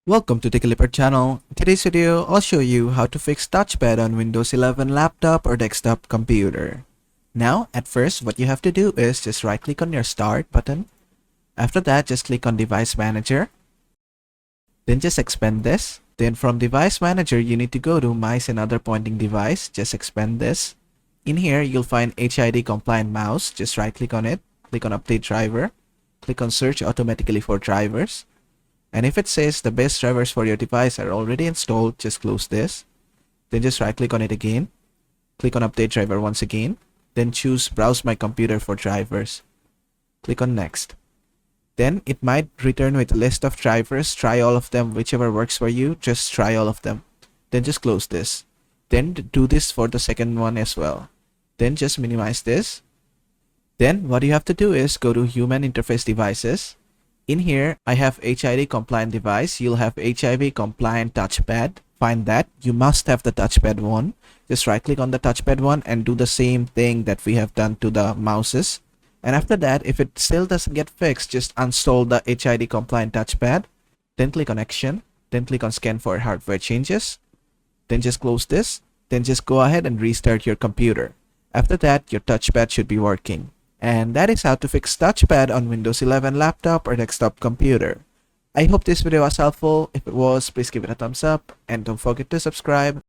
Welcome to the Clipper channel. In today's video, I'll show you how to fix touchpad on Windows 11 laptop or desktop computer. Now, at first, what you have to do is just right-click on your Start button. After that, just click on Device Manager. Then just expand this. Then from Device Manager, you need to go to Mice and Other Pointing Device. Just expand this. In here, you'll find HID Compliant Mouse. Just right-click on it. Click on Update Driver. Click on Search Automatically for Drivers. And if it says the best drivers for your device are already installed, just close this. Then just right click on it again. Click on Update Driver once again. Then choose Browse My Computer for drivers. Click on Next. Then it might return with a list of drivers. Try all of them, whichever works for you. Just try all of them. Then just close this. Then do this for the second one as well. Then just minimize this. Then what you have to do is go to Human Interface Devices. In here, I have HID compliant device. You'll have HIV compliant touchpad. Find that. You must have the touchpad one. Just right click on the touchpad one and do the same thing that we have done to the mouses. And after that, if it still doesn't get fixed, just uninstall the HID compliant touchpad. Then click on Action. Then click on Scan for hardware changes. Then just close this. Then just go ahead and restart your computer. After that, your touchpad should be working. And that is how to fix touchpad on Windows 11 laptop or desktop computer. I hope this video was helpful. If it was, please give it a thumbs up and don't forget to subscribe.